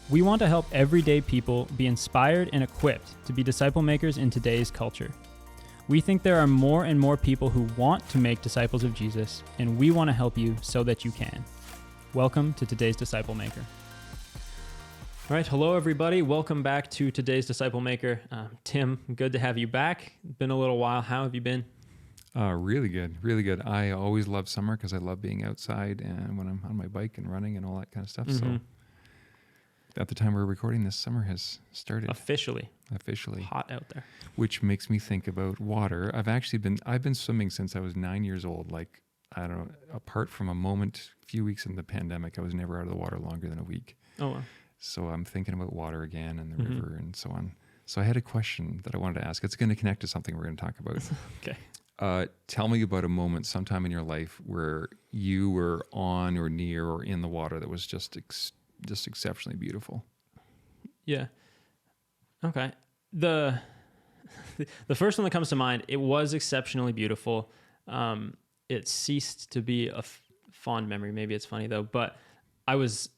We want to help everyday people be inspired and equipped to be disciple makers in today's culture. We think there are more and more people who want to make disciples of Jesus, and we want to help you so that you can. Welcome to today's Disciple Maker. All right, hello everybody. Welcome back to today's Disciple Maker. Tim, good to have you back. Been a little while. How have you been? Really good, really good. I always love summer because I love being outside and when I'm on my bike and running and all that kind of stuff. Mm-hmm. So at the time we're recording this, summer has started. Officially. Hot out there. Which makes me think about water. I've been swimming since I was 9 years old. Like, I don't know, apart from a few weeks in the pandemic, I was never out of the water longer than a week. Oh, wow. So I'm thinking about water again and the river and so on. So I had a question that I wanted to ask. It's going to connect to something we're going to talk about. Okay. Tell me about a moment sometime in your life where you were on or near or in the water that was just exceptionally beautiful. Yeah. Okay. The first one that comes to mind, it was exceptionally beautiful. It ceased to be a fond memory. Maybe it's funny though, but I was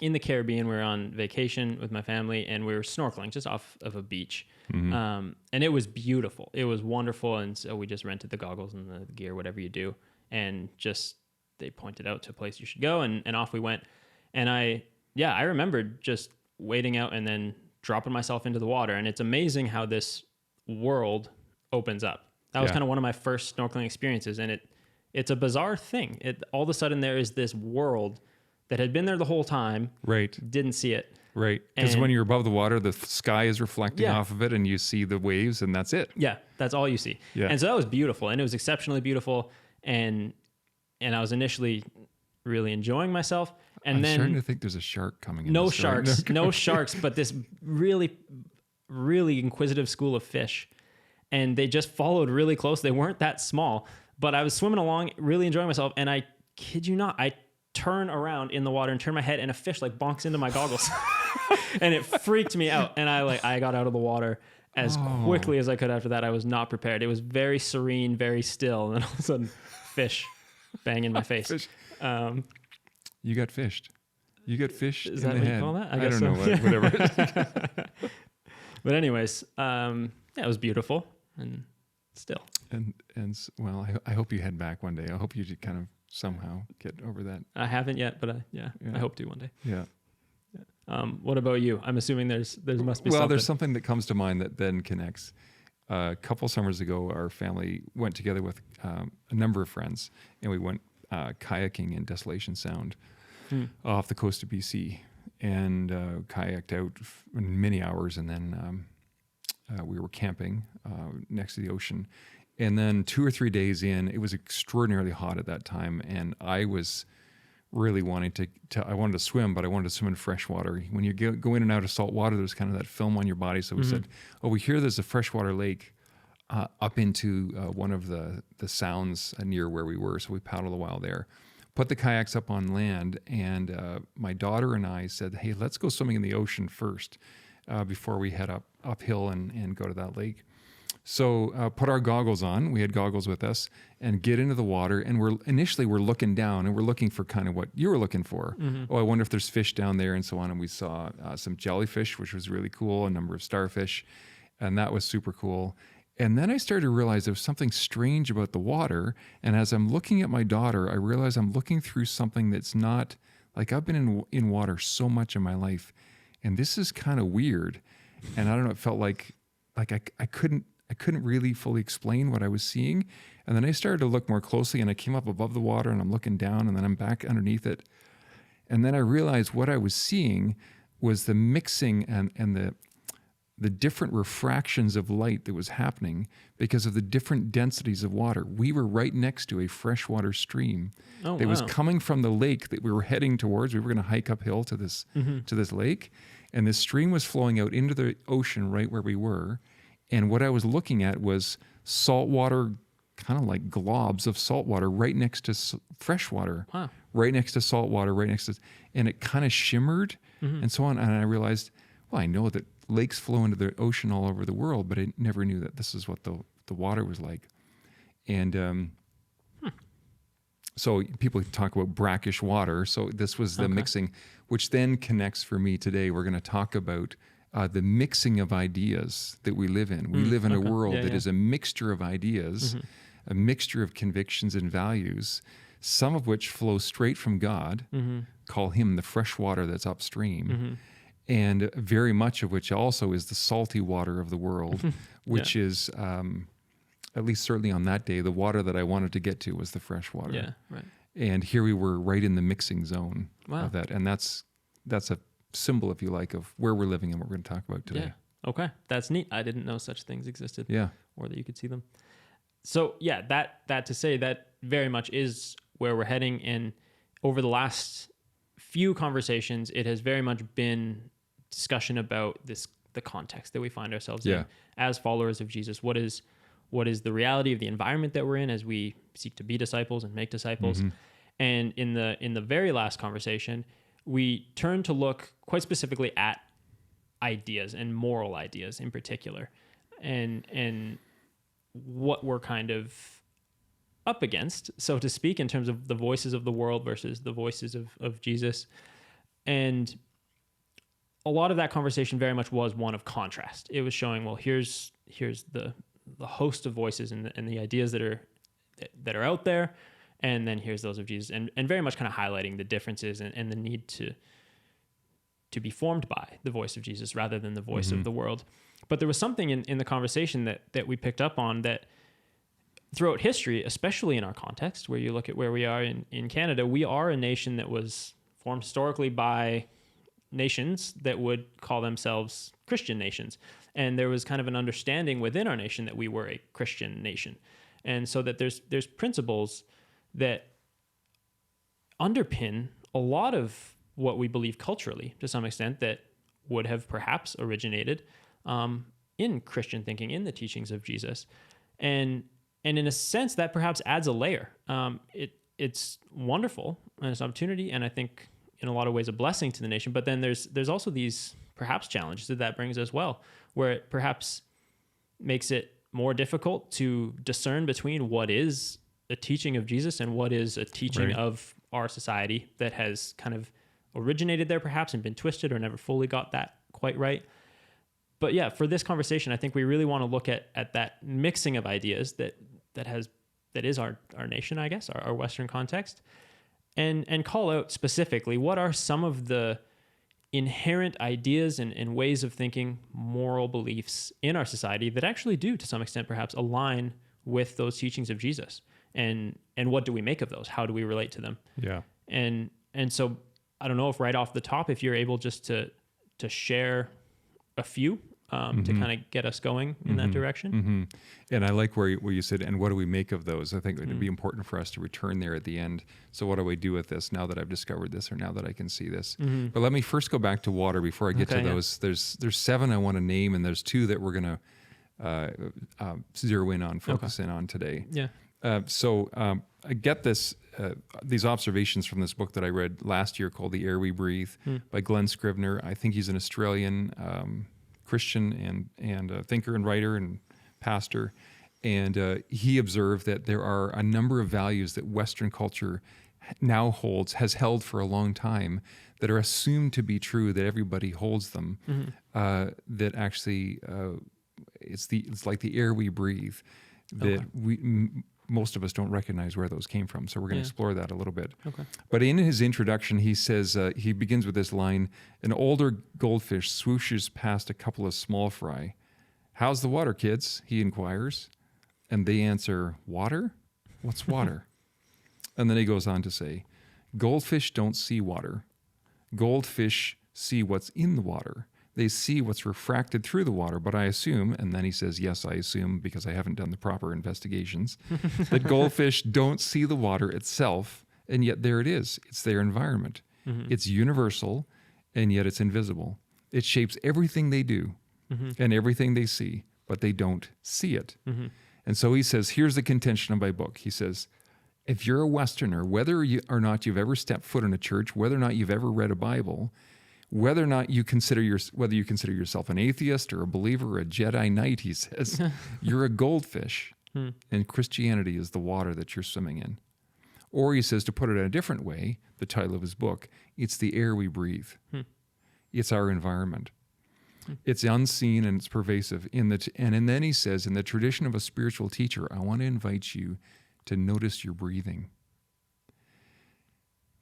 in the Caribbean. We were on vacation with my family and we were snorkeling just off of a beach. Mm-hmm. And it was beautiful. It was wonderful. And so we just rented the goggles and the gear, whatever you do. And they pointed out to a place you should go and off we went. And I remembered just wading out and then dropping myself into the water. And it's amazing how this world opens up. That was kind of one of my first snorkeling experiences. And it's a bizarre thing. All of a sudden there is this world that had been there the whole time. Right. Didn't see it. Right. Because when you're above the water, the sky is reflecting off of it and you see the waves and that's it. Yeah. That's all you see. Yeah. And so that was beautiful. And it was exceptionally beautiful. And I was initially really enjoying myself. And I'm starting to think there's a shark coming in. No sharks, but this really, really inquisitive school of fish. And they just followed really close. They weren't that small, but I was swimming along, really enjoying myself. And I kid you not, I turn around in the water and turn my head and a fish like bonks into my goggles. And it freaked me out. And I got out of the water as quickly as I could after that. I was not prepared. It was very serene, very still. And then all of a sudden, fish bang in my face. You got fished. You got fished Is in that the what head. you call that? I don't know. Whatever. But anyways, it was beautiful and still. Well, I hope you head back one day. I hope you kind of somehow get over that. I haven't yet, but I hope to one day. Yeah. What about you? I'm assuming there must be something. Well, there's something that comes to mind that then connects. A couple summers ago, our family went together with a number of friends, and we went kayaking in Desolation Sound off the coast of BC, and kayaked out many hours, and then we were camping next to the ocean. And then 2 or 3 days in, it was extraordinarily hot at that time, and I was really wanting I wanted to swim, but I wanted to swim in fresh water. When you go in and out of salt water, there's kind of that film on your body. So we said, we hear there's a freshwater lake up into one of the sounds near where we were. So we paddled a while there, put the kayaks up on land, and my daughter and I said, hey, let's go swimming in the ocean first before we head uphill and go to that lake. So put our goggles on. We had goggles with us and get into the water. And we're looking down and we're looking for kind of what you were looking for. Mm-hmm. Oh, I wonder if there's fish down there and so on. And we saw some jellyfish, which was really cool, a number of starfish. And that was super cool. And then I started to realize there was something strange about the water. And as I'm looking at my daughter, I realize I'm looking through something that's not, like I've been in water so much in my life. And this is kind of weird. And I don't know, it felt like I couldn't really fully explain what I was seeing. And then I started to look more closely and I came up above the water and I'm looking down and then I'm back underneath it. And then I realized what I was seeing was the mixing and the different refractions of light that was happening because of the different densities of water. We were right next to a freshwater stream that was coming from the lake that we were heading towards. We were going to hike uphill to this lake. And this stream was flowing out into the ocean right where we were. And what I was looking at was saltwater, kind of like globs of saltwater right next to freshwater, right next to saltwater, and it kind of shimmered and so on. And I realized, well, I know that lakes flow into the ocean all over the world, but I never knew that this is what the water was like. And So people talk about brackish water. So this was the mixing, which then connects for me today. We're going to talk about the mixing of ideas that we live in. We live in a world that is a mixture of ideas, a mixture of convictions and values, some of which flow straight from God, call him the fresh water that's upstream, and very much of which also is the salty water of the world, which is, at least certainly on that day, the water that I wanted to get to was the fresh water. Yeah, right. And here we were right in the mixing zone Wow. of that. And that's a symbol, if you like, of where we're living and what we're going to talk about today. Yeah. Okay. That's neat. I didn't know such things existed. Yeah. Or that you could see them. So yeah, that to say that very much is where we're heading. And over the last few conversations, it has very much been discussion about the context that we find ourselves in as followers of Jesus. What is the reality of the environment that we're in as we seek to be disciples and make disciples? And in the very last conversation, we turn to look quite specifically at ideas and moral ideas in particular, and what we're kind of up against, so to speak, in terms of the voices of the world versus the voices of Jesus. And a lot of that conversation very much was one of contrast. It was showing, well, here's the host of voices and the ideas that are out there, and then here's those of Jesus, and very much kind of highlighting the differences and the need to be formed by the voice of Jesus rather than the voice of the world. But there was something in the conversation that we picked up on that throughout history, especially in our context, where you look at where we are in Canada, we are a nation that was formed historically by nations that would call themselves Christian nations. And there was kind of an understanding within our nation that we were a Christian nation. And so that there's principles that underpin a lot of what we believe culturally, to some extent, that would have perhaps originated in Christian thinking, in the teachings of Jesus. And in a sense, that perhaps adds a layer. It's wonderful and it's an opportunity, and I think in a lot of ways a blessing to the nation. But then there's also these perhaps challenges that brings as well, where it perhaps makes it more difficult to discern between what is a teaching of Jesus and what is a teaching of our society that has kind of originated there perhaps and been twisted or never fully got that quite right. But yeah, for this conversation, I think we really want to look at that mixing of ideas that is our nation, I guess, our Western context, and call out specifically what are some of the inherent ideas and ways of thinking, moral beliefs in our society that actually do, to some extent, perhaps align with those teachings of Jesus. And what do we make of those? How do we relate to them? Yeah. And so I don't know if right off the top, if you're able just to share a few to kind of get us going in that direction. And I like where you said, and what do we make of those? I think it would be important for us to return there at the end. So what do I do with this now that I've discovered this, or now that I can see this? But let me first go back to water before I get to those. There's 7 I want to name, and there's 2 that we're going to zero in on, focus in on today. Yeah. So I get these observations from this book that I read last year called The Air We Breathe by Glenn Scrivener. I think he's an Australian Christian and a thinker and writer and pastor. And he observed that there are a number of values that Western culture now has held for a long time, that are assumed to be true, that everybody holds them, that actually it's like the air we breathe, that most of us don't recognize where those came from. So we're going to explore that a little bit. Okay. But in his introduction, he says, he begins with this line: an older goldfish swooshes past a couple of small fry. "How's the water, kids?" he inquires. And they answer, "Water? What's water?" And then he goes on to say, "Goldfish don't see water. Goldfish see what's in the water. They see what's refracted through the water, but I assume," and then he says, "Yes, I assume, because I haven't done the proper investigations," that goldfish don't see the water itself, and yet there it is. It's their environment. It's universal, and yet it's invisible. It shapes everything they do and everything they see, but they don't see it. And so he says, here's the contention of my book. He says, if you're a Westerner, whether or not you've ever stepped foot in a church, whether or not you've ever read a Bible, whether or not you consider yourself an atheist or a believer or a Jedi Knight, he says, you're a goldfish, and Christianity is the water that you're swimming in. Or he says, to put it in a different way, the title of his book, it's the air we breathe. It's our environment. It's unseen and it's pervasive. And then he says, in the tradition of a spiritual teacher, I want to invite you to notice your breathing.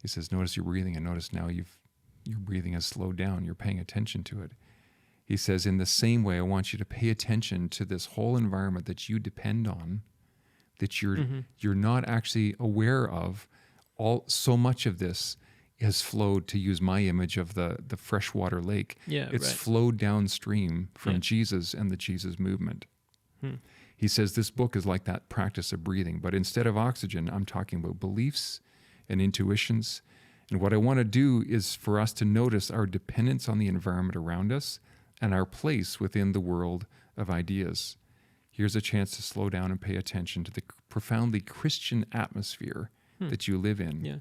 He says, notice your breathing, and notice now your breathing has slowed down. You're paying attention to it. He says, in the same way, I want you to pay attention to this whole environment that you depend on, that you're not actually aware of. So much of this has flowed, to use my image of the freshwater lake. Yeah, it's right. flowed downstream from Jesus and the Jesus movement. He says this book is like that practice of breathing, but instead of oxygen, I'm talking about beliefs and intuitions. And what I want to do is for us to notice our dependence on the environment around us and our place within the world of ideas. Here's a chance to slow down and pay attention to the profoundly Christian atmosphere that you live in. Yeah.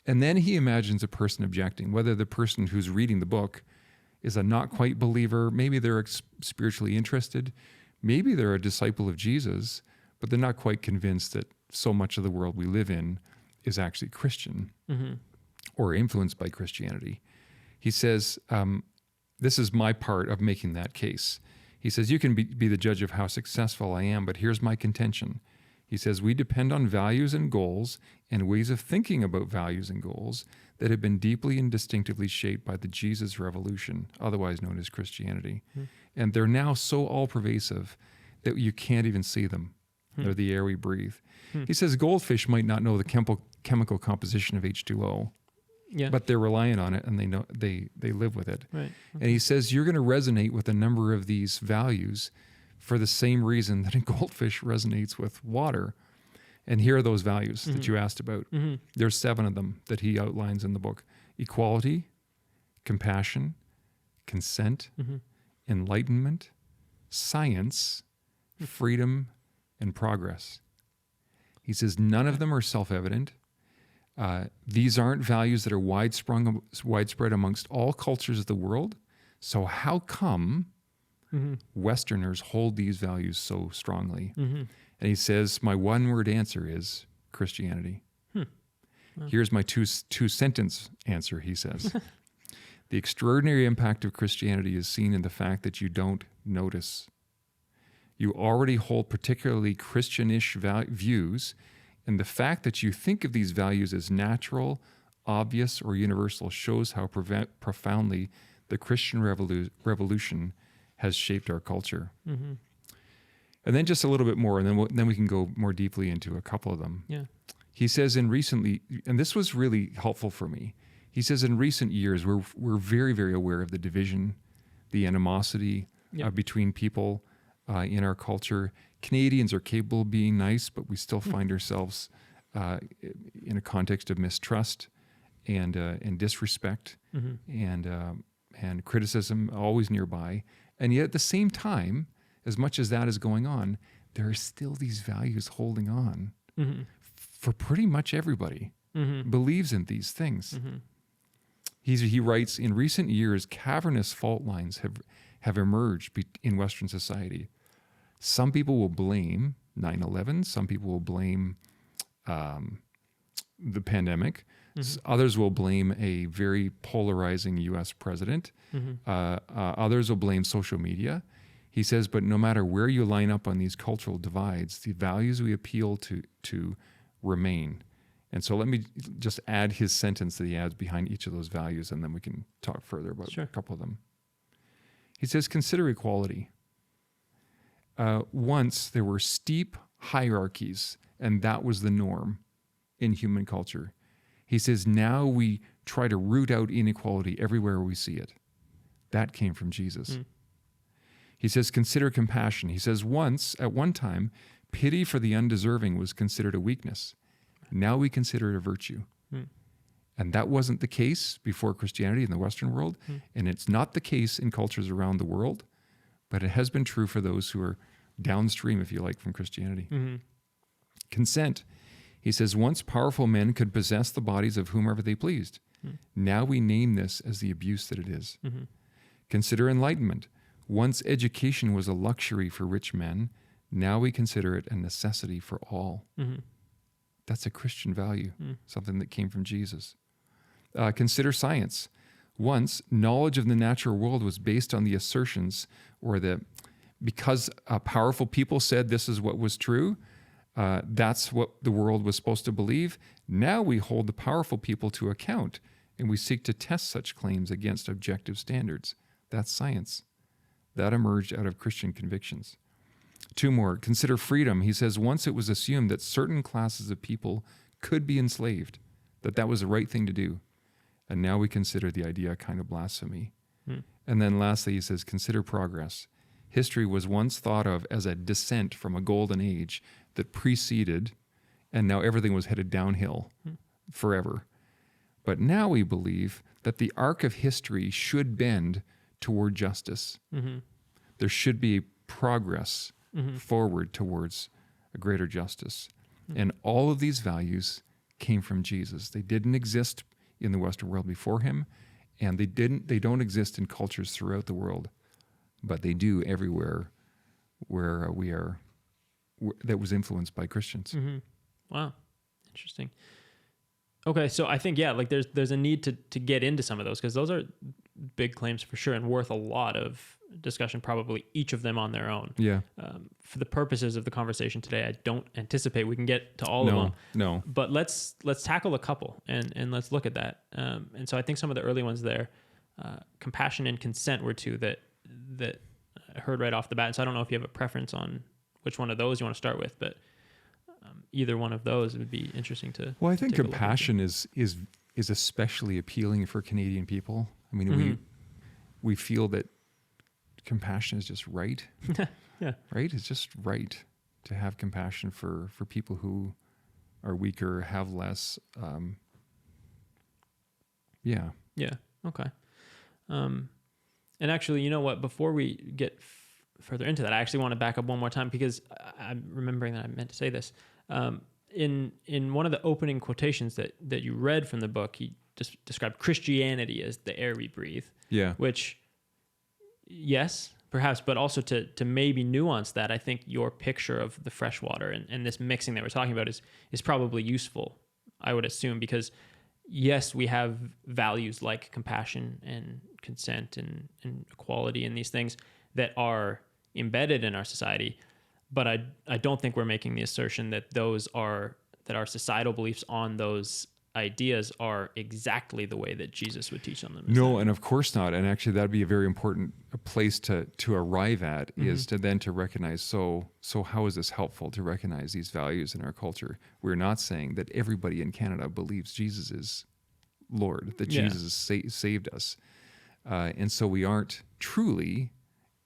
And then he imagines a person objecting, whether the person who's reading the book is a not quite believer, maybe they're spiritually interested, maybe they're a disciple of Jesus, but they're not quite convinced that so much of the world we live in is actually Christian or influenced by Christianity. He says, this is my part of making that case. He says, you can be the judge of how successful I am, but here's my contention. He says, we depend on values and goals and ways of thinking about values and goals that have been deeply and distinctively shaped by the Jesus revolution, otherwise known as Christianity. And they're now so all-pervasive that you can't even see them. They're the air we breathe. He says goldfish might not know the chemical composition of H2O, but they're reliant on it, and they know they live with it. Right. And he says you're going to resonate with a number of these values for the same reason that a goldfish resonates with water. And here are those values that you asked about. There's 7 of them that he outlines in the book: equality, compassion, consent, enlightenment, science, freedom, and progress. He says none of them are self-evident. These aren't values that are widespread amongst all cultures of the world. So how come Westerners hold these values so strongly? And he says, my one-word answer is Christianity. Here's my two-sentence answer, he says. The extraordinary impact of Christianity is seen in the fact that you don't notice. You already hold particularly Christian-ish views, and the fact that you think of these values as natural, obvious, or universal shows how profoundly the Christian revolution has shaped our culture. And then just a little bit more, and then we can go more deeply into a couple of them. Yeah. He says and this was really helpful for me. He says in recent years, we're very, very aware of the division, the animosity between people in our culture. Canadians are capable of being nice, but we still find ourselves in a context of mistrust and disrespect and criticism always nearby. And yet at the same time, as much as that is going on, there are still these values holding on for pretty much everybody believes in these things. He writes, in recent years, cavernous fault lines have emerged in Western society. Some people will blame 9/11. Some people will blame the pandemic. Others will blame a very polarizing U.S. president. Others will blame social media. He says, but no matter where you line up on these cultural divides, the values we appeal to remain. And so let me just add his sentence that he adds behind each of those values, and then we can talk further about a couple of them. He says, consider equality. Once there were steep hierarchies, and that was the norm in human culture. He says, now we try to root out inequality everywhere we see it. That came from Jesus. He says, consider compassion. He says, at one time, pity for the undeserving was considered a weakness. Now we consider it a virtue. And that wasn't the case before Christianity in the Western world. And it's not the case in cultures around the world, but it has been true for those who are downstream, if you like, from Christianity. Consent. He says, once powerful men could possess the bodies of whomever they pleased. Now we name this as the abuse that it is. Consider enlightenment. Once education was a luxury for rich men, now we consider it a necessity for all. That's a Christian value, something that came from Jesus. Consider science. Once, knowledge of the natural world was based on the assertions because powerful people said this is what was true, that's what the world was supposed to believe. Now we hold the powerful people to account, and we seek to test such claims against objective standards. That's science. That emerged out of Christian convictions. Two more. Consider freedom. He says, once it was assumed that certain classes of people could be enslaved, that was the right thing to do. And now we consider the idea a kind of blasphemy. And then lastly, he says, consider progress. History was once thought of as a descent from a golden age that preceded, and now everything was headed downhill forever. But now we believe that the arc of history should bend toward justice. There should be progress forward towards a greater justice. And all of these values came from Jesus. They didn't exist in the Western world before him, and they don't exist in cultures throughout the world, but they do everywhere where that was influenced by Christians. Wow. Interesting. Okay, so I think, like there's a need to get into some of those, because those are big claims for sure and worth a lot of discussion, probably each of them on their own. Yeah. For the purposes of the conversation today, I don't anticipate we can get to all of them. No. But let's tackle a couple and let's look at that. And so I think some of the early ones there, compassion and consent were two that I heard right off the bat. And so I don't know if you have a preference on which one of those you want to start with, but either one of those would be interesting to. Well, I think compassion is especially appealing for Canadian people. I mean, we feel that compassion is just right. Yeah. Right? It's just right to have compassion for people who are weaker, have less. Yeah. Yeah. Okay. And actually, you know what? Before we get further into that, I actually want to back up one more time, because I'm remembering that I meant to say this. In one of the opening quotations that you read from the book, he just described Christianity as the air we breathe. Yeah. Which, yes, perhaps, but also to maybe nuance that, I think your picture of the fresh water and this mixing that we're talking about is probably useful, I would assume, because yes, we have values like compassion and consent and equality and these things that are embedded in our society, but I don't think we're making the assertion that that our societal beliefs on those ideas are exactly the way that Jesus would teach them. No, and of course not. And actually, that'd be a very important place to arrive at, is to recognize. So how is this helpful to recognize these values in our culture? We're not saying that everybody in Canada believes Jesus is Lord, that Jesus saved us, and so we aren't truly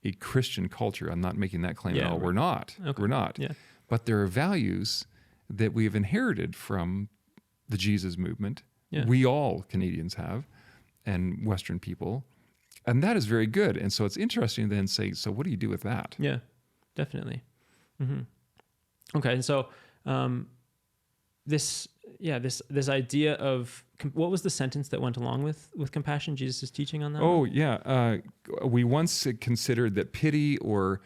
a Christian culture. I'm not making that claim at all. Right. We're not. Okay. We're not. Yeah. But there are values that we have inherited from the Jesus movement. Yeah. We all Canadians have, and Western people, and that is very good. And so it's interesting to then say, so what do you do with that? Yeah, definitely. Okay, so this idea of what was the sentence that went along with compassion, Jesus' teaching on that? Oh, yeah. We once considered that pity or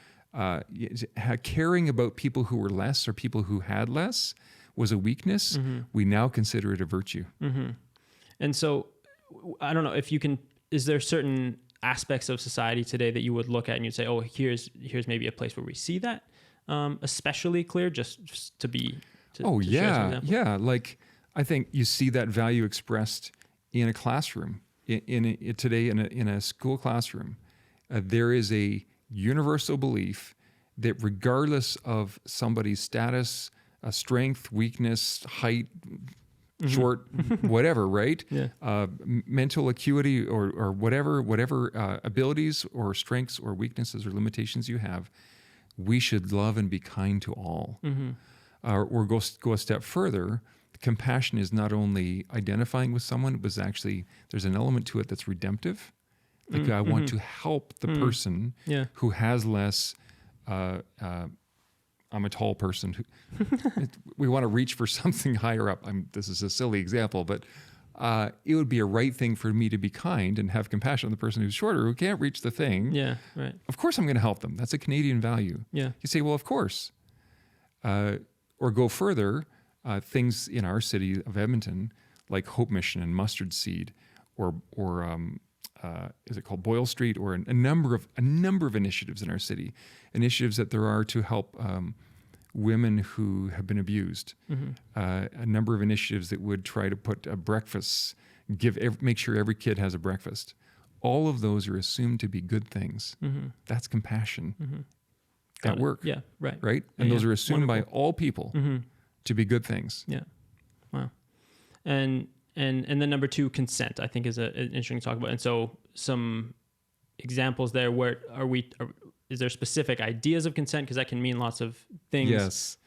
caring about people who were less or people who had less was a weakness. We now consider it a virtue. And so I don't know if you can, is there certain aspects of society today that you would look at and you'd say, oh, here's maybe a place where we see that especially clear, just to be... Yeah. Like, I think you see that value expressed in a classroom. Today, in a school classroom, there is a universal belief that regardless of somebody's status, strength, weakness, height, short, whatever, right? Yeah. Mental acuity or whatever abilities or strengths or weaknesses or limitations you have, we should love and be kind to all. Or go a step further, compassion is not only identifying with someone, but actually there's an element to it that's redemptive. Like I want to help the person who has less. I'm a tall person. We want to reach for something higher up. This is a silly example, but it would be a right thing for me to be kind and have compassion on the person who's shorter, who can't reach the thing. Yeah, right. Of course I'm going to help them. That's a Canadian value. Yeah. You say, well, of course. Or go further, things in our city of Edmonton, like Hope Mission and Mustard Seed, or is it called Boyle Street, or a number of initiatives in our city, initiatives that there are to help women who have been abused, a number of initiatives that would try to put breakfasts, make sure every kid has a breakfast. All of those are assumed to be good things. That's compassion at work. Yeah, right. Right? And those are assumed by all people to be good things. Yeah. Wow. And then number 2, consent, I think is an interesting to talk about. And so some examples there, where is there specific ideas of consent? Because that can mean lots of things. Yes.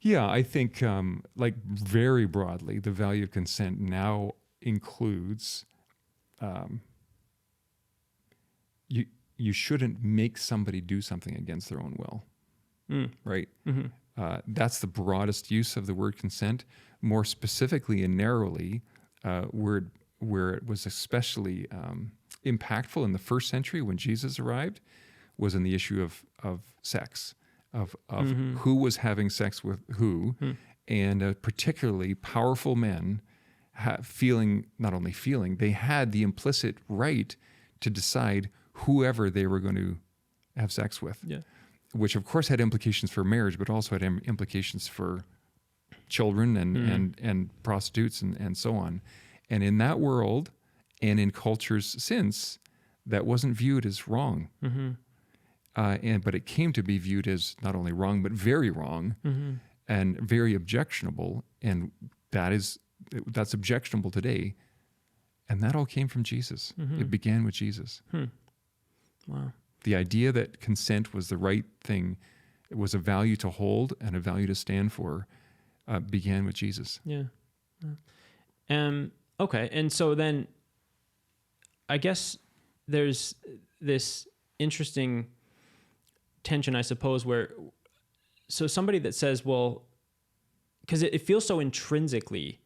Yeah, I think like very broadly, the value of consent now includes you shouldn't make somebody do something against their own will, right? That's the broadest use of the word consent. More specifically and narrowly, where it was especially impactful in the first century when Jesus arrived, was in the issue of sex, of who was having sex with who, and particularly powerful men not only feeling, they had the implicit right to decide whoever they were going to have sex with, which of course had implications for marriage, but also had implications for children and prostitutes and so on. And in that world and in cultures since, that wasn't viewed as wrong. But it came to be viewed as not only wrong, but very wrong and very objectionable. And that's objectionable today. And that all came from Jesus. It began with Jesus. Wow. The idea that consent was the right thing, it was a value to hold and a value to stand for, began with Jesus. Yeah. Okay. And so then I guess there's this interesting tension, I suppose, so somebody that says, well, because it feels so intrinsically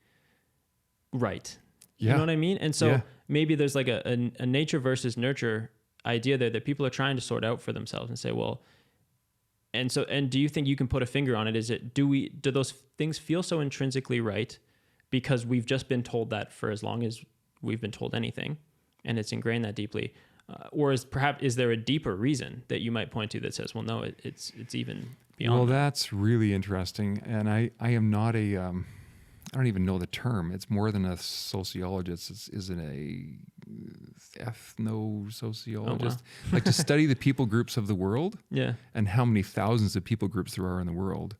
right. You know what I mean? And so maybe there's like a nature versus nurture idea there that people are trying to sort out for themselves and say, well, and do you think you can put a finger on it? Do those things feel so intrinsically right because we've just been told that for as long as we've been told anything, and it's ingrained that deeply? Or is there a deeper reason that you might point to that says, well, no, it's even beyond? Well, that's really interesting. And I am not I don't even know the term. It's more than a sociologist. Is it a ethno-sociologist? Oh, wow. Like to study the people groups of the world, and how many thousands of people groups there are in the world.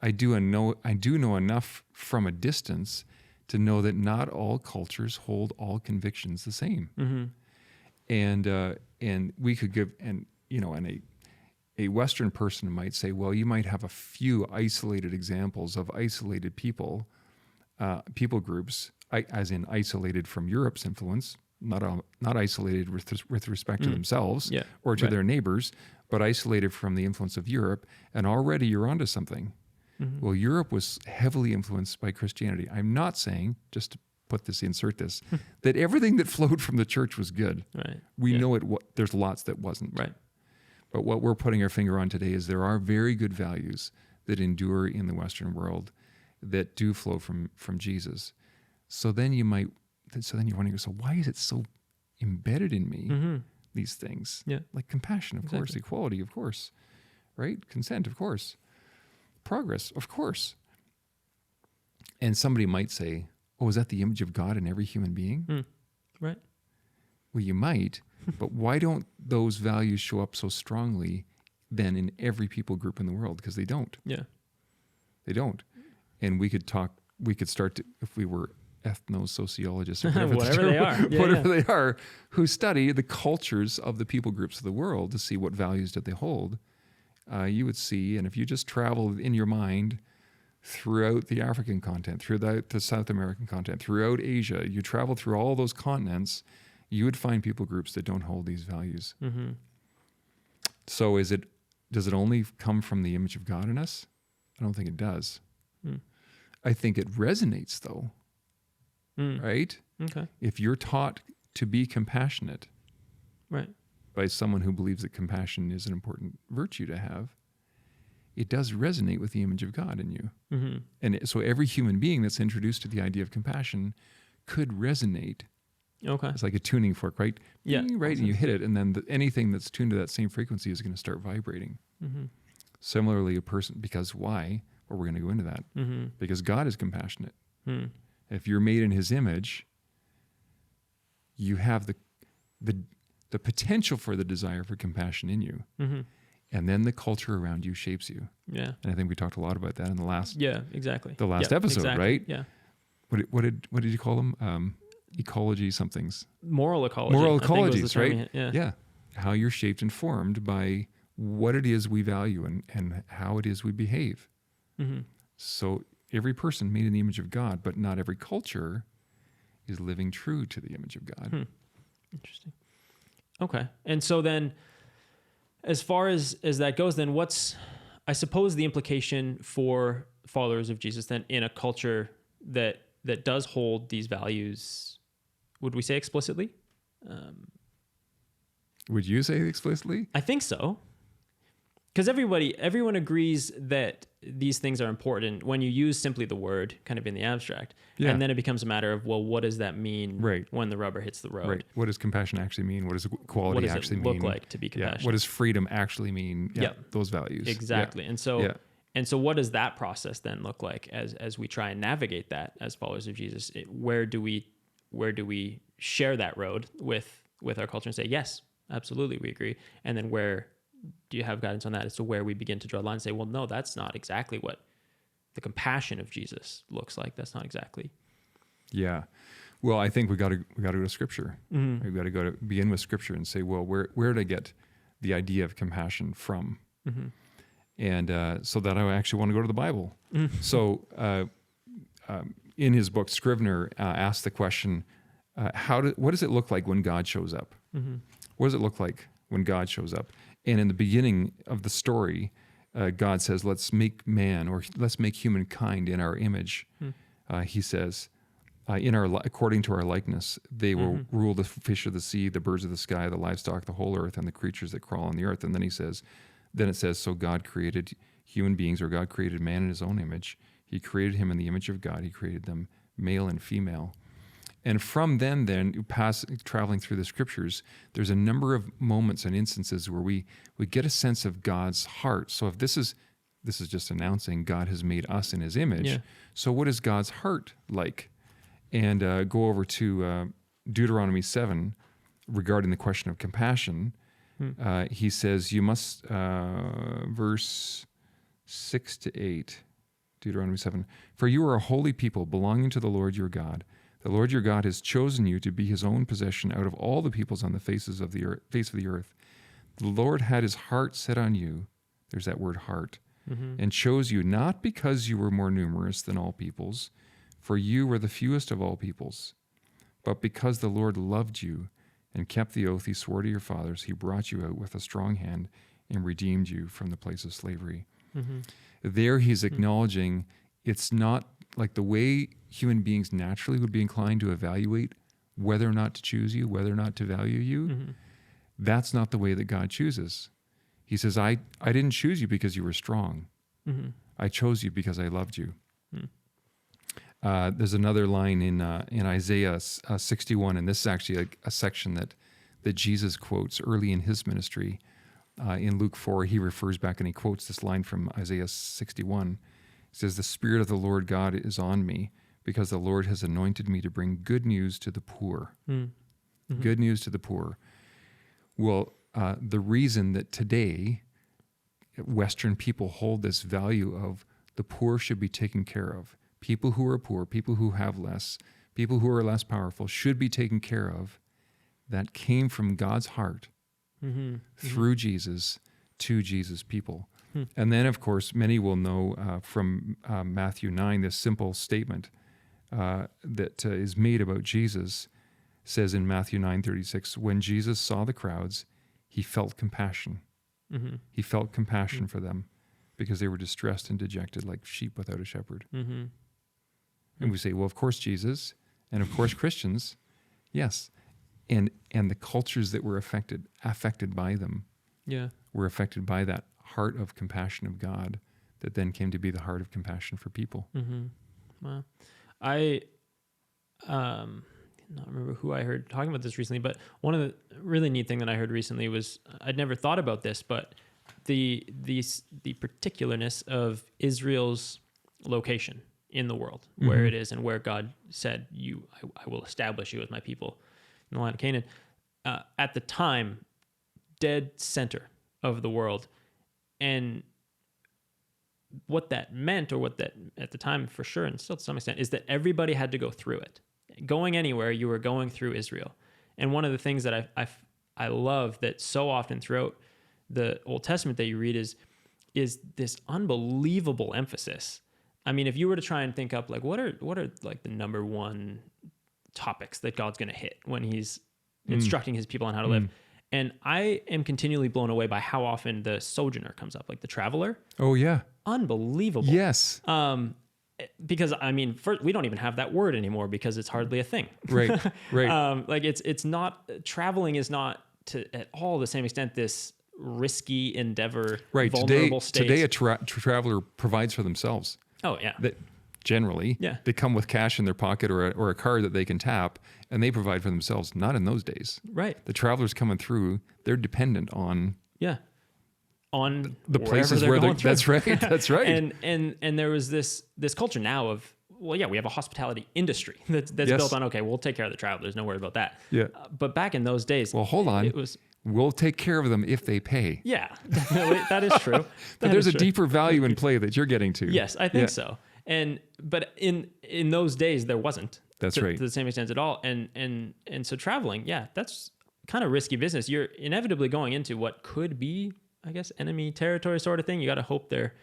I do know enough from a distance to know that not all cultures hold all convictions the same. And we could give, and a Western person might say, well, you might have a few isolated examples of isolated people groups, as in isolated from Europe's influence, not isolated with respect to themselves or to their neighbors, but isolated from the influence of Europe. And already you're onto something. Well, Europe was heavily influenced by Christianity. I'm not saying, just to insert this, that everything that flowed from the church was good. Right. We know there's lots that wasn't. Right. But what we're putting our finger on today is there are very good values that endure in the Western world that do flow from Jesus. So then you're wondering, so why is it so embedded in me, these things? Yeah. Like compassion, of course, equality, of course, right? Consent, of course. Progress, of course. And somebody might say, oh, is that the image of God in every human being? Right. Well, you might, but why don't those values show up so strongly then in every people group in the world? Because they don't. Yeah. They don't. And we could start to, if we were ethno-sociologists or whatever they are, who study the cultures of the people groups of the world to see what values that they hold, you would see, and if you just travel in your mind throughout the African continent, throughout the South American continent, throughout Asia, you travel through all those continents, you would find people groups that don't hold these values. So does it only come from the image of God in us? I don't think it does. I think it resonates though, right? Okay. If you're taught to be compassionate, right, by someone who believes that compassion is an important virtue to have, it does resonate with the image of God in you. Mm-hmm. And so every human being that's introduced to the idea of compassion could resonate. Okay. It's like a tuning fork, right? Yeah. Ding, right, and you hit it, and then anything that's tuned to that same frequency is going to start vibrating. Mm-hmm. Similarly, a person, because why? Well, we're going to go into that. Mm-hmm. Because God is compassionate. Mm. If you're made in His image, you have the potential for the desire for compassion in you. Mm-hmm. And then the culture around you shapes you. Yeah. And I think we talked a lot about that in the last Exactly. episode, exactly. right? Yeah. What did you call them? Ecology somethings. Moral ecology. Moral I think was the ecologies, term. right? Yeah. How you're shaped and formed by what it is we value and how it is we behave. Mm-hmm. So every person made in the image of God, but not every culture is living true to the image of God. Interesting. Okay. And so then, as far as that goes, then what's, I suppose, the implication for followers of Jesus then in a culture that does hold these values, would we say explicitly? Would you say explicitly? I think so. Because everyone agrees that these things are important when you use simply the word kind of in the abstract. Yeah. And then it becomes a matter of, well, what does that mean Right. when the rubber hits the road? Right. What does compassion actually mean? What does What equality does actually it look mean? like to be compassionate? What does freedom actually mean? Yeah. Yep. Those values. Exactly. Yeah. And so what does that process then look like as we try and navigate that as followers of Jesus? Where do we share that road with our culture and say, yes, absolutely, we agree. And then where do you have guidance on that as to where we begin to draw the line and say, well, no, that's not exactly what the compassion of Jesus looks like. That's not exactly. Yeah. Well, I think we got to go to Scripture. Mm-hmm. We've got to begin with Scripture and say, well, where did I get the idea of compassion from? Mm-hmm. And so that I actually want to go to the Bible. Mm-hmm. So in his book, Scrivener asked the question, what does it look like when God shows up? Mm-hmm. What does it look like when God shows up? And in the beginning of the story, God says, let's make man, or let's make humankind in our image. He says, according to our likeness, they will rule the fish of the sea, the birds of the sky, the livestock, the whole earth, and the creatures that crawl on the earth. And then it says, so God created human beings, or God created man in his own image. He created him in the image of God. He created them male and female. And from then, traveling through the Scriptures, there's a number of moments and instances where we get a sense of God's heart. So if this is just announcing God has made us in his image. Yeah. So what is God's heart like? And go over to Deuteronomy 7 regarding the question of compassion. He says, you must, verse 6 to 8, Deuteronomy 7, for you are a holy people belonging to the Lord your God. The Lord your God has chosen you to be his own possession out of all the peoples on the face of the earth. The Lord had his heart set on you, there's that word heart, and chose you not because you were more numerous than all peoples, for you were the fewest of all peoples, but because the Lord loved you and kept the oath he swore to your fathers. He brought you out with a strong hand and redeemed you from the place of slavery. There he's acknowledging it's not like the way human beings naturally would be inclined to evaluate whether or not to choose you, whether or not to value you. That's not the way that God chooses. He says, I didn't choose you because you were strong. I chose you because I loved you. There's another line in Isaiah 61, and this is actually a section that Jesus quotes early in his ministry. In Luke 4, he refers back and he quotes this line from Isaiah 61. It says, the Spirit of the Lord God is on me, because the Lord has anointed me to bring good news to the poor. Good news to the poor. Well, the reason that today Western people hold this value of the poor should be taken care of, people who are poor, people who have less, people who are less powerful should be taken care of, that came from God's heart through Jesus to Jesus' people. And then, of course, many will know from Matthew 9, this simple statement that is made about Jesus, says in Matthew 9:36, when Jesus saw the crowds, he felt compassion. He felt compassion for them because they were distressed and dejected like sheep without a shepherd. And we say, well, of course, Jesus, and of course, Christians, yes. And the cultures that were affected by them were affected by that heart of compassion of God that then came to be the heart of compassion for people. Mm-hmm. Wow. I not remember who I heard talking about this recently, but one of the really neat thing that I heard recently was, I'd never thought about this, but the particularness of Israel's location in the world, where it is, and where God said, I will establish you as my people in the land of Canaan. At the time, dead center of the world. And what that meant, or what that at the time for sure, and still to some extent, is that everybody had to go through it. Going anywhere, you were going through Israel. And one of the things that I love that so often throughout the Old Testament that you read is this unbelievable emphasis. I mean, if you were to try and think up, like, what are like the number one topics that God's going to hit when he's instructing his people on how to live? And I am continually blown away by how often the sojourner comes up, like the traveler. Oh, yeah. Unbelievable. Yes. Because I mean, we don't even have that word anymore because it's hardly a thing. Right. Right. Like it's not, traveling is not to at all the same extent this risky endeavor, right. vulnerable state. Today a traveler provides for themselves. Oh yeah. That generally, they come with cash in their pocket or a card that they can tap, and they provide for themselves. Not in those days. Right. The travelers coming through, they're dependent on on the places where they're. That's right. That's right. And there was this culture now of, well, yeah, we have a hospitality industry that's built on, okay, we'll take care of the travelers, no worry about that. Yeah. But back in those days, well, hold on. it was, we'll take care of them if they pay. Yeah, definitely. That is true. But there's a deeper value in play that you're getting to. Yes, I think so. But in those days there wasn't. That's right. To the same extent at all. And so traveling, that's kind of risky business. You're inevitably going into what could be, I guess, enemy territory sort of thing. You got to hope they're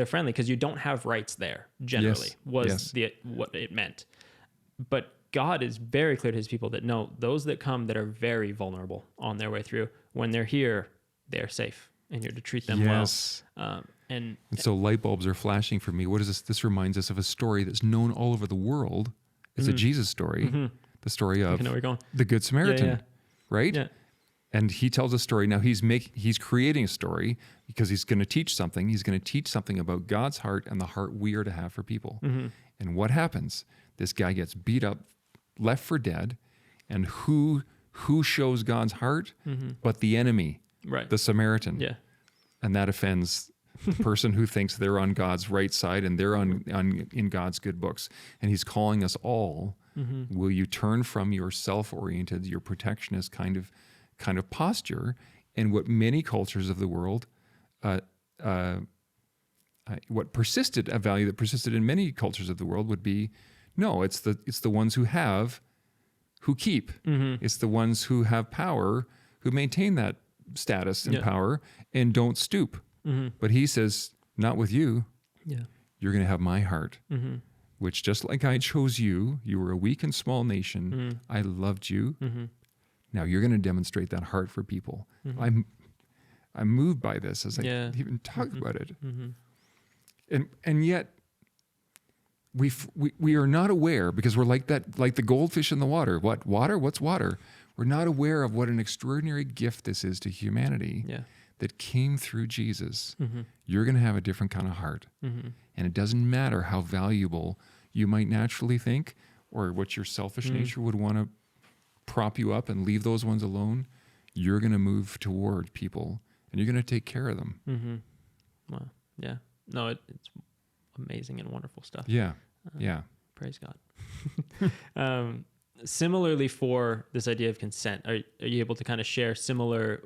friendly, because you don't have rights there generally. What it meant. But God is very clear to his people that no, those that come that are very vulnerable on their way through, when they're here, they're safe, and you're to treat them well. And so light bulbs are flashing for me. What is this? This reminds us of a story that's known all over the world. It's a Jesus story, the story of the Good Samaritan, right? Yeah. And he tells a story. Now he's creating a story because he's going to teach something. He's going to teach something about God's heart and the heart we are to have for people. And what happens? This guy gets beat up, left for dead, and who shows God's heart but the enemy, right? The Samaritan. Yeah. And that offends the person who thinks they're on God's right side and they're in God's good books. And he's calling us all, will you turn from your self-oriented, your protectionist kind of posture, and what many cultures of the world, a value that persisted in many cultures of the world would be, no, it's the ones who keep. It's the ones who have power, who maintain that status and power and don't stoop. But he says, not with you. Yeah. You're going to have my heart, which just like I chose you, you were a weak and small nation. I loved you. Now you're going to demonstrate that heart for people. I'm moved by this as I even talk about it. And yet we are not aware, because we're like the goldfish in the water. What? Water? What's water? We're not aware of what an extraordinary gift this is to humanity that came through Jesus. You're going to have a different kind of heart. And it doesn't matter how valuable you might naturally think, or what your selfish nature would want to prop you up and leave those ones alone. You're going to move toward people, and you're going to take care of them. Wow. Yeah. No, it's amazing and wonderful stuff. Yeah. Praise God. Similarly, for this idea of consent, are you able to kind of share similar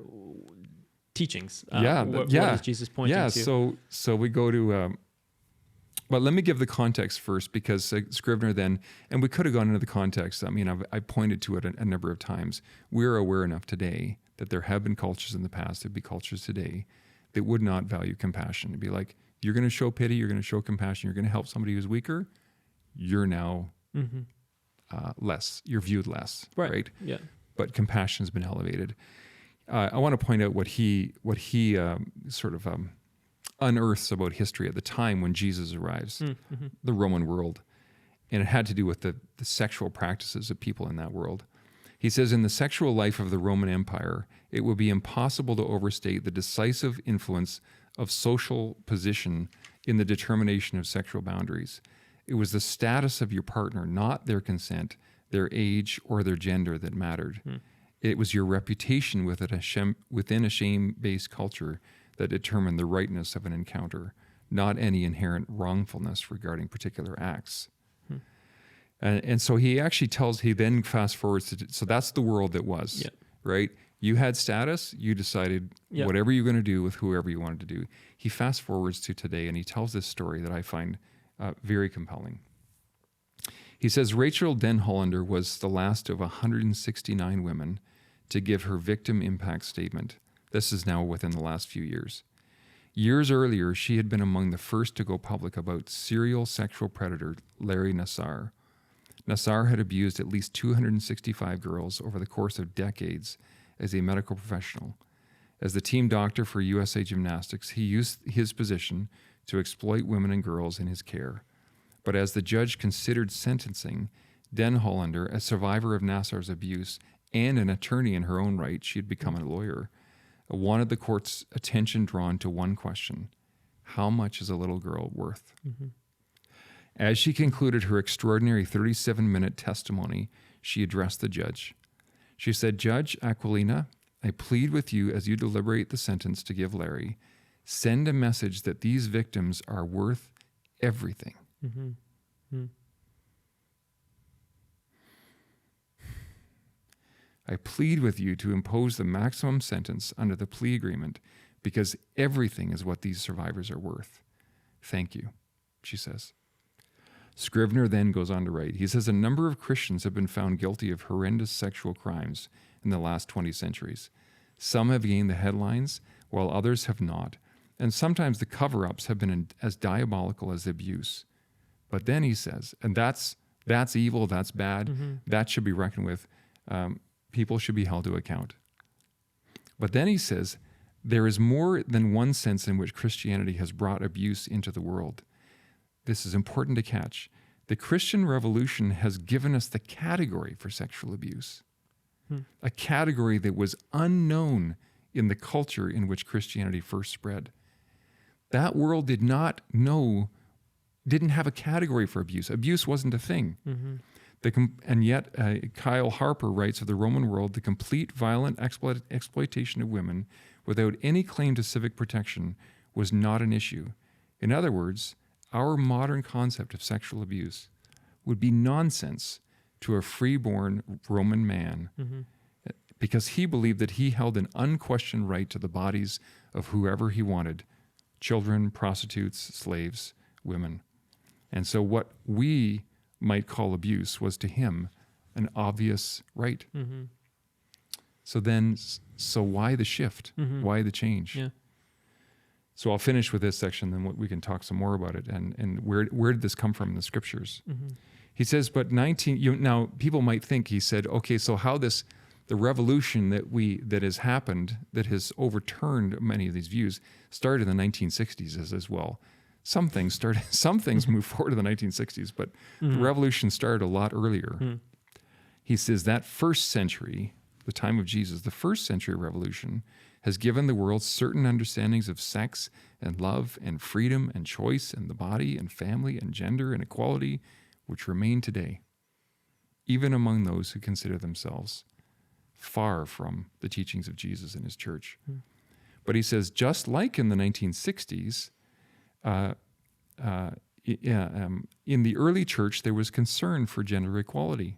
teachings? What is Jesus pointing to? So we go to, well, let me give the context first, because Scrivener then, and we could have gone into the context. I mean, I pointed to it a number of times. We're aware enough today that there have been cultures in the past, there'd be cultures today that would not value compassion. It'd be like, you're going to show pity, you're going to show compassion, you're going to help somebody who's weaker, you're now less, you're viewed less, right? Yeah. But compassion has been elevated. I want to point out what he sort of unearths about history at the time when Jesus arrives, the Roman world. And it had to do with the sexual practices of people in that world. He says, in the sexual life of the Roman Empire, it would be impossible to overstate the decisive influence of social position in the determination of sexual boundaries. It was the status of your partner, not their consent, their age, or their gender that mattered. It was your reputation within a shame-based culture that determined the rightness of an encounter, not any inherent wrongfulness regarding particular acts. And so he then fast forwards to, so that's the world that was, right? You had status, you decided whatever you're going to do with whoever you wanted to do. He fast forwards to today, and he tells this story that I find very compelling. He says, Rachel Denhollander was the last of 169 women to give her victim impact statement. This is now within the last few years. Years earlier, she had been among the first to go public about serial sexual predator Larry Nassar. Nassar had abused at least 265 girls over the course of decades as a medical professional. As the team doctor for USA Gymnastics, he used his position to exploit women and girls in his care. But as the judge considered sentencing, Denhollander, a survivor of Nassar's abuse and an attorney in her own right, she had become a lawyer, wanted the court's attention drawn to one question: how much is a little girl worth? As she concluded her extraordinary 37-minute testimony, she addressed the judge. She said, Judge Aquilina, I plead with you as you deliberate the sentence to give Larry, send a message that these victims are worth everything. I plead with you to impose the maximum sentence under the plea agreement because everything is what these survivors are worth. Thank you, she says. Scrivener then goes on to write. He says, a number of Christians have been found guilty of horrendous sexual crimes in the last 20 centuries. Some have gained the headlines, while others have not. And sometimes the cover-ups have been as diabolical as abuse. But then he says, and that's evil, that's bad, that should be reckoned with. People should be held to account. But then he says, there is more than one sense in which Christianity has brought abuse into the world. This is important to catch. The Christian Revolution has given us the category for sexual abuse, a category that was unknown in the culture in which Christianity first spread. That world didn't have a category for abuse. Abuse wasn't a thing. And yet, Kyle Harper writes of the Roman world, the complete violent exploitation of women without any claim to civic protection was not an issue. In other words, our modern concept of sexual abuse would be nonsense to a freeborn Roman man because he believed that he held an unquestioned right to the bodies of whoever he wanted, children, prostitutes, slaves, women. And so what we might call abuse was to him an obvious right. So why the shift? Why the change? Yeah. So I'll finish with this section, then we can talk some more about it and where did this come from in the scriptures? He says, but now people might think, he said, okay, so how the revolution that has happened, that has overturned many of these views, started in the 1960s as well. Some things moved forward in the 1960s, but the revolution started a lot earlier. He says that first century, the time of Jesus, the first century revolution, has given the world certain understandings of sex and love and freedom and choice and the body and family and gender and equality, which remain today, even among those who consider themselves far from the teachings of Jesus and his church. But he says, just like in the 1960s, in the early church, there was concern for gender equality.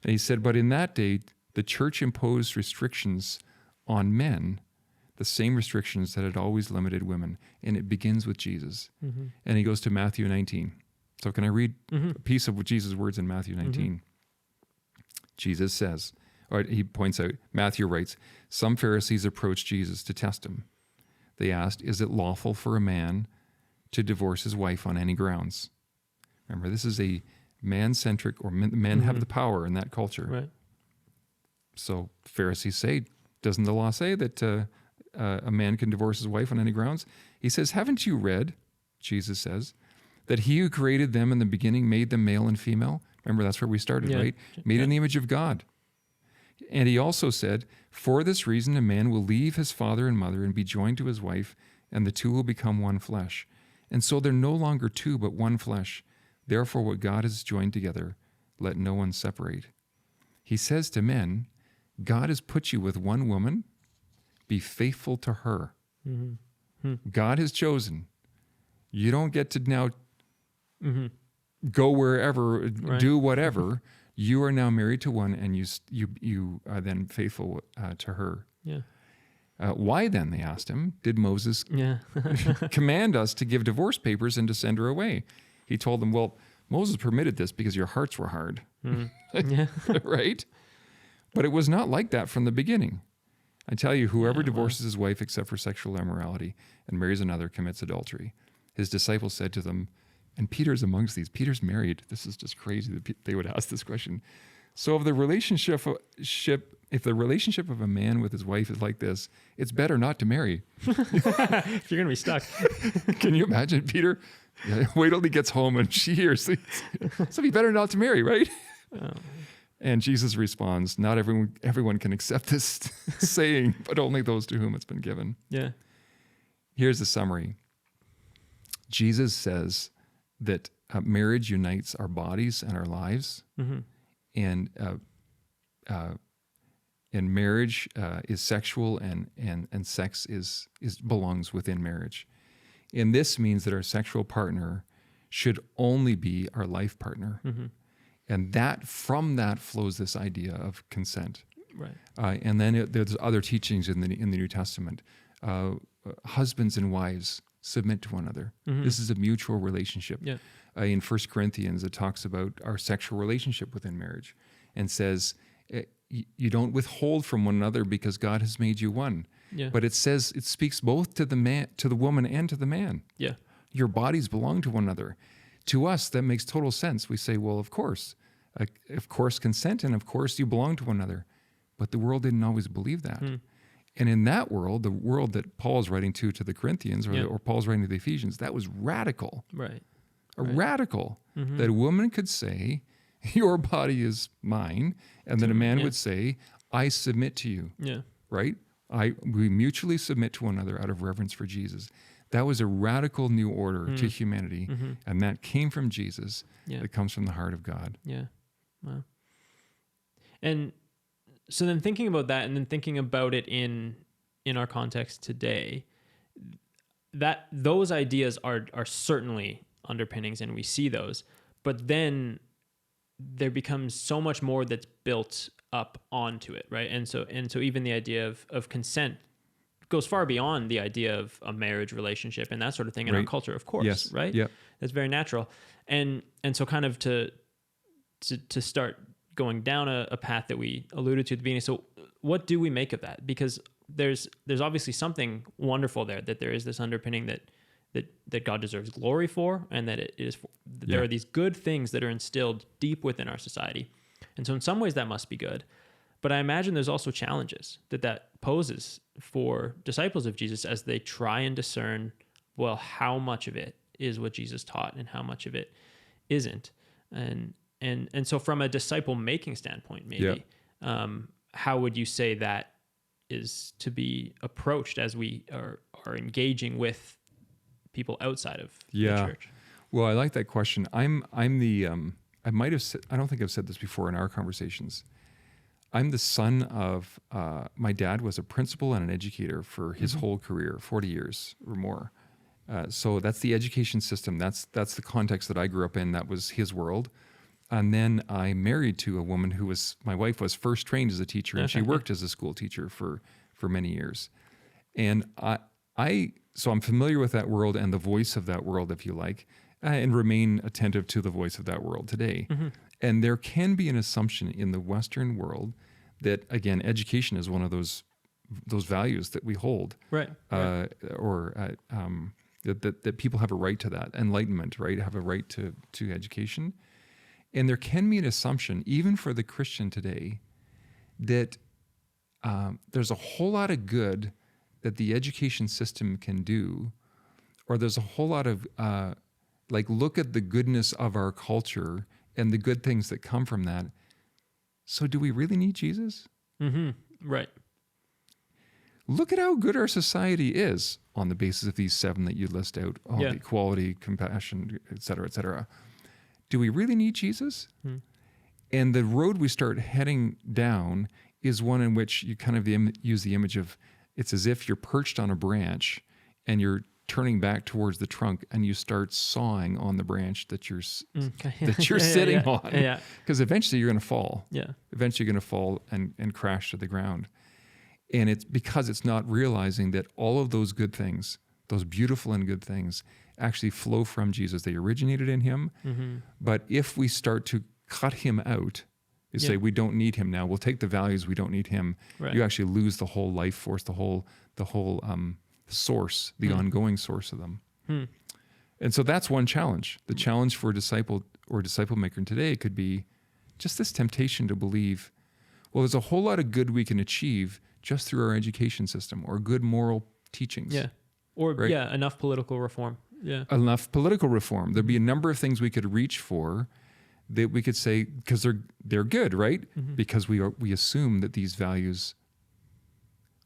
And he said, but in that day, the church imposed restrictions on men, the same restrictions that had always limited women. And it begins with Jesus. And he goes to Matthew 19. So can I read a piece of Jesus' words in Matthew 19? Jesus says, or he points out, Matthew writes, some Pharisees approached Jesus to test him. They asked, is it lawful for a man to divorce his wife on any grounds? Remember, this is a man-centric, or men have the power in that culture. Right. So Pharisees say, doesn't the law say that a man can divorce his wife on any grounds? He says, haven't you read, Jesus says, that he who created them in the beginning made them male and female? Remember, that's where we started, right? Made in the image of God. And he also said, for this reason, a man will leave his father and mother and be joined to his wife, and the two will become one flesh. And so they're no longer two, but one flesh. Therefore, what God has joined together, let no one separate. He says to men, God has put you with one woman. Be faithful to her. God has chosen. You don't get to now go wherever, do whatever. You are now married to one, and you are then faithful to her. Yeah. Why then, they asked him, did Moses command us to give divorce papers and to send her away? He told them, well, Moses permitted this because your hearts were hard. Yeah. Right? But it was not like that from the beginning. I tell you, whoever divorces his wife except for sexual immorality and marries another commits adultery. His disciples said to them, and Peter's amongst these. Peter's married. This is just crazy that they would ask this question. So if the relationship of a man with his wife is like this, it's better not to marry. If you're going to be stuck. Can you imagine Peter? Wait till he gets home and she hears. So it'd be better not to marry, right? Oh. And Jesus responds, not everyone can accept this saying, but only those to whom it's been given. Yeah. Here's the summary. Jesus says that marriage unites our bodies and our lives, and marriage is sexual, and sex is belongs within marriage. And this means that our sexual partner should only be our life partner. And from that flows this idea of consent. Right. And then there's other teachings in the New Testament. Husbands and wives submit to one another. This is a mutual relationship. Yeah. In 1 Corinthians, it talks about our sexual relationship within marriage and says you don't withhold from one another because God has made you one. Yeah. But it says it speaks both to the man, to the woman, and to the man. Yeah. Your bodies belong to one another. To us, that makes total sense. We say, well, of course, consent, and of course you belong to one another. But the world didn't always believe that. And in that world, the world that Paul is writing to the Corinthians, or Paul's writing to the Ephesians, that was radical. Right. Radical. That a woman could say, your body is mine, and then a man would say, I submit to you. Yeah. Right? We mutually submit to one another out of reverence for Jesus. That was a radical new order to humanity, and that came from Jesus. It comes from the heart of God. Yeah. Wow. And so then thinking about that, and then thinking about it in our context today, that those ideas are certainly underpinnings, and we see those, but then there becomes so much more that's built up onto it, right? And so even the idea of consent goes far beyond the idea of a marriage relationship and that sort of thing in our culture, of course. Yes. Right? Yeah. That's very natural. And so kind of to start going down a path that we alluded to at the beginning. So what do we make of that? Because there's obviously something wonderful there, that there is this underpinning that God deserves glory for, and that there are these good things that are instilled deep within our society. And so in some ways that must be good. But I imagine there's also challenges that poses for disciples of Jesus as they try and discern, well, how much of it is what Jesus taught and how much of it isn't. And so from a disciple making standpoint, maybe, how would you say that is to be approached as we are engaging with people outside of the church? Well, I like that question. I might have said, I don't think I've said this before in our conversations. I'm the son of, my dad was a principal and an educator for his whole career, 40 years or more. So that's the education system. That's the context that I grew up in. That was his world. And then I married to a woman my wife was first trained as a teacher, and she worked as a school teacher for many years. And so I'm familiar with that world and the voice of that world, if you like, and remain attentive to the voice of that world today. And there can be an assumption in the Western world that, again, education is one of those values that we hold, right? That people have a right to that enlightenment, right? Have a right to education, and there can be an assumption, even for the Christian today, that there's a whole lot of good that the education system can do, or there's a whole lot of look at the goodness of our culture and the good things that come from that. So do we really need Jesus? Right. look at how good our society is on the basis of these 7 that you list out. Oh, Yeah. the equality, compassion, et cetera, et cetera. Do we really need Jesus? And the road we start heading down is one in which you kind of use the image of, it's as if you're perched on a branch and you're turning back towards the trunk and you start sawing on the branch that you're Okay. that you're Yeah, sitting yeah. on. Yeah. Because eventually you're going to fall. Yeah. Eventually you're going to fall and crash to the ground. And it's because it's not realizing that all of those good things, those beautiful and good things, actually flow from Jesus. They originated in him. But if we start to cut him out, you say we don't need him now, we'll take the values, we don't need him. Right. You actually lose the whole life force, the whole source, the ongoing source of them. And so that's one challenge. The challenge for a disciple or disciple maker today could be just this temptation to believe, well, there's a whole lot of good we can achieve just through our education system or good moral teachings. Yeah. Or Right. enough political reform. Yeah. Enough political reform. There'd be a number of things we could reach for that we could say, because they're good, right? Because we assume that these values,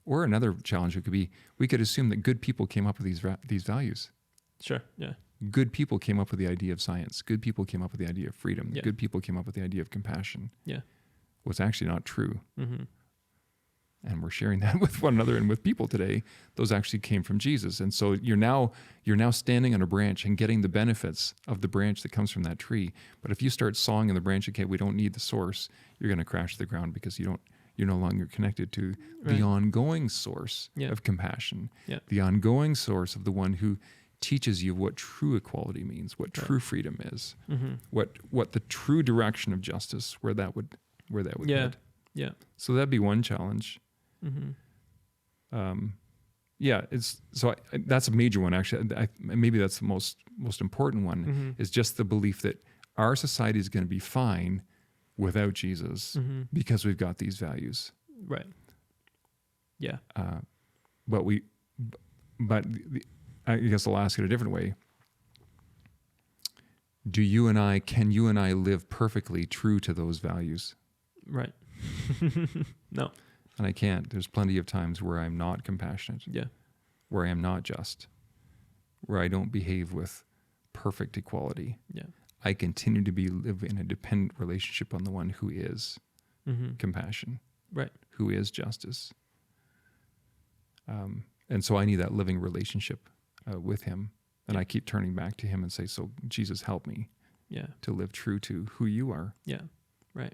or another challenge it could be, we could assume that good people came up with these values. Sure. Yeah. Good people came up with the idea of science. Good people came up with the idea of freedom. Yeah. Good people came up with the idea of compassion. Yeah. Was actually not true. And we're sharing that with one another and with people today. Those actually came from Jesus. And so you're now standing on a branch and getting the benefits of the branch that comes from that tree. But if you start sawing in the branch, okay, we don't need the source, you're going to crash to the ground because you're no longer connected to the ongoing source of compassion, the ongoing source of the one who teaches you what true equality means, what true freedom is, what the true direction of justice, where that would head. Yeah. So that'd be one challenge. That's a major one actually. Maybe that's the most important one, is just the belief that our society is going to be fine without Jesus because we've got these values. Right. Yeah. I guess I'll ask it a different way. Can you and I live perfectly true to those values? Right. No. And I can't. There's plenty of times where I'm not compassionate. Yeah. Where I am not just, where I don't behave with perfect equality. Yeah. I continue to live in a dependent relationship on the one who is compassion, Right. who is justice. And so I need that living relationship with him. And I keep turning back to him and say, so Jesus, help me to live true to who you are. Yeah. Right.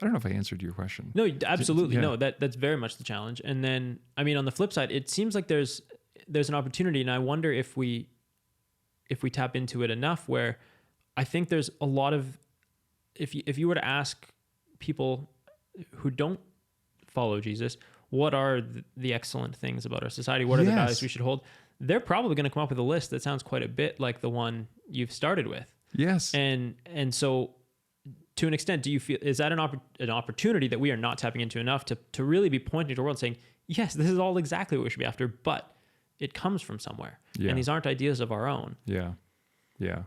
I don't know if I answered your question. No, absolutely. Yeah. No, that's very much the challenge. And then, I mean, on the flip side, it seems like there's an opportunity, and I wonder if we tap into it enough, where I think there's a lot of, if you were to ask people who don't follow Jesus, what are the excellent things about our society? What are the values we should hold? They're probably going to come up with a list that sounds quite a bit like the one you've started with. Yes. And so, to an extent, do you feel, is that an opportunity that we are not tapping into enough to really be pointing to the world saying, yes, this is all exactly what we should be after, but it comes from somewhere. Yeah. And these aren't ideas of our own. Yeah. Yeah.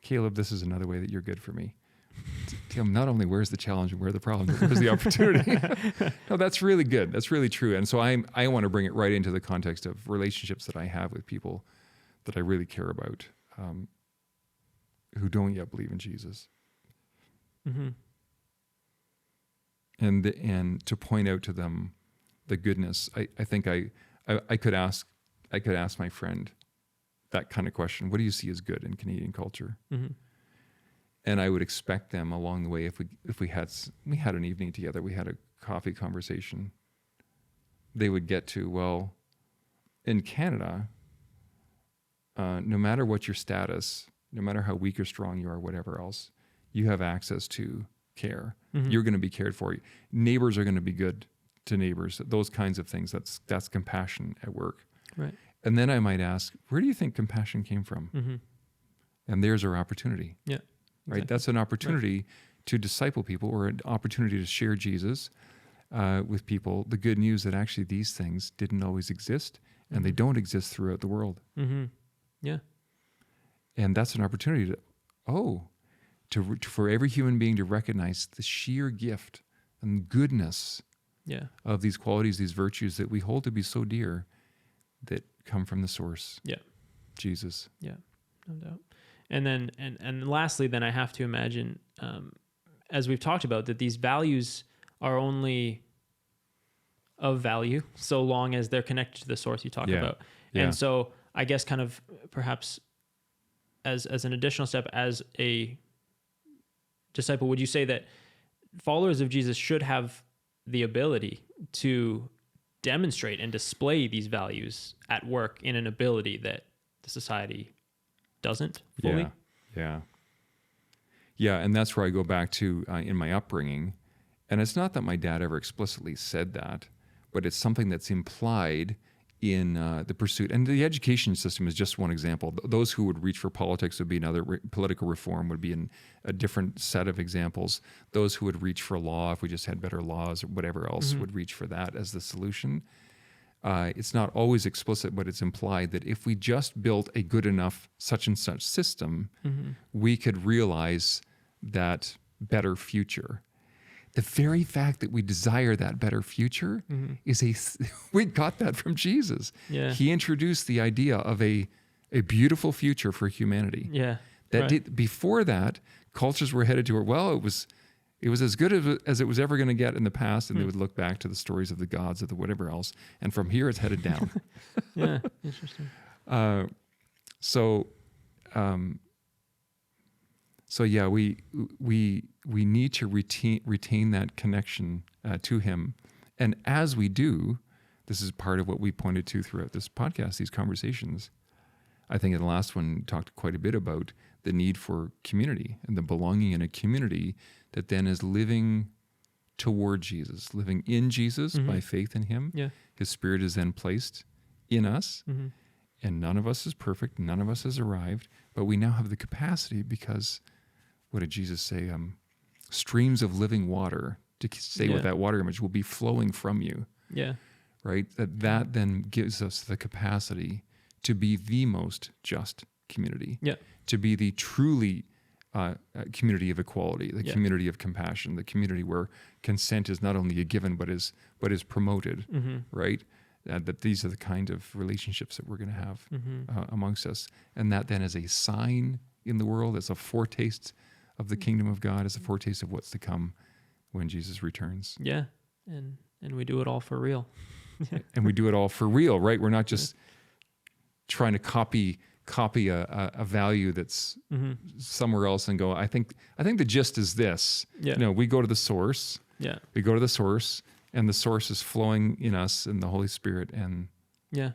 Caleb, this is another way that you're good for me. Caleb, not only where's the challenge and where the problem, but where's the opportunity? No, that's really good. That's really true. And so I want to bring it right into the context of relationships that I have with people that I really care about, who don't yet believe in Jesus. And to point out to them the goodness. I think I could ask my friend that kind of question. What do you see as good in Canadian culture? And I would expect them along the way, if we had an evening together, we had a coffee conversation, they would get to, well, in Canada, no matter what your status, no matter how weak or strong you are, whatever else, you have access to care. You're going to be cared for. Neighbors are going to be good to neighbors. Those kinds of things. That's compassion at work. Right. And then I might ask, where do you think compassion came from? And there's our opportunity. Yeah. Right. Exactly. That's an opportunity to disciple people, or an opportunity to share Jesus with people. The good news that actually these things didn't always exist, and they don't exist throughout the world. Yeah. And that's an opportunity for every human being to recognize the sheer gift and goodness Yeah. of these qualities, these virtues that we hold to be so dear, that come from the source. Yeah. Jesus. Yeah, no doubt. And then, and lastly, then I have to imagine, as we've talked about, that these values are only of value so long as they're connected to the source you talk about. Yeah. And so I guess kind of perhaps as an additional step, as a disciple, would you say that followers of Jesus should have the ability to demonstrate and display these values at work in an ability that the society doesn't fully? Yeah. And that's where I go back to in my upbringing. And it's not that my dad ever explicitly said that, but it's something that's implied in the pursuit. And the education system is just one example. Those who would reach for politics would be another. Political reform would be a different set of examples. Those who would reach for law, if we just had better laws or whatever else, would reach for that as the solution. It's not always explicit, but it's implied that if we just built a good enough such and such system, we could realize that better future. The very fact that we desire that better future is we got that from Jesus. Yeah. He introduced the idea of a beautiful future for humanity. Yeah. Before that, cultures were headed toward, well, it was as good as it was ever going to get in the past, and they would look back to the stories of the gods or the whatever else, and from here it's headed down. Yeah, interesting. So yeah, we need to retain that connection to Him, and as we do, this is part of what we pointed to throughout this podcast, these conversations. I think in the last one talked quite a bit about the need for community and the belonging in a community that then is living toward Jesus, living in Jesus by faith in Him. Yeah. His Spirit is then placed in us, and none of us is perfect, none of us has arrived, but we now have the capacity because, what did Jesus say? Streams of living water, to say with that water image, will be flowing from you. Yeah. Right? That then gives us the capacity to be the most just community. Yeah. To be the truly community of equality, the community of compassion, the community where consent is not only a given but is promoted, right? That these are the kind of relationships that we're going to have amongst us, and that then is a sign in the world, as a foretaste of the kingdom of God, as a foretaste of what's to come when Jesus returns. Yeah, and we do it all for real. And we do it all for real, right? We're not just trying to copy a value that's somewhere else and go, I think the gist is this. Yeah. No, we go to the source. Yeah. We go to the source, and the source is flowing in us in the Holy Spirit, and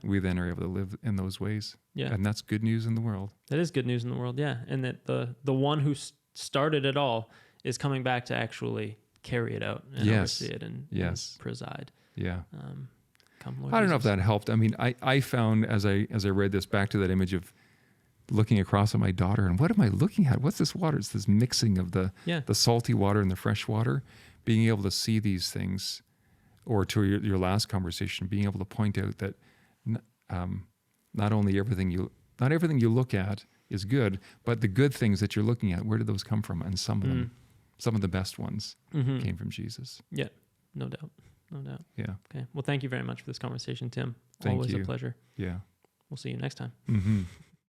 we then are able to live in those ways. Yeah. And that's good news in the world. That is good news in the world, yeah. And that the one who started it all is coming back to actually carry it out and oversee it and preside. Yeah. Come, Lord I don't know if Jesus. that helped. I mean, I found as I read this, back to that image of looking across at my daughter, and what am I looking at? What's this water? It's this mixing of the salty water and the fresh water. Being able to see these things, or to your last conversation, being able to point out that not everything you look at is good, but the good things that you're looking at, where did those come from? And some of them, some of the best ones came from Jesus. Yeah, no doubt. Yeah. Okay. Well, thank you very much for this conversation, Tim. Thank Always you. a pleasure. Yeah. We'll see you next time. Mm-hmm.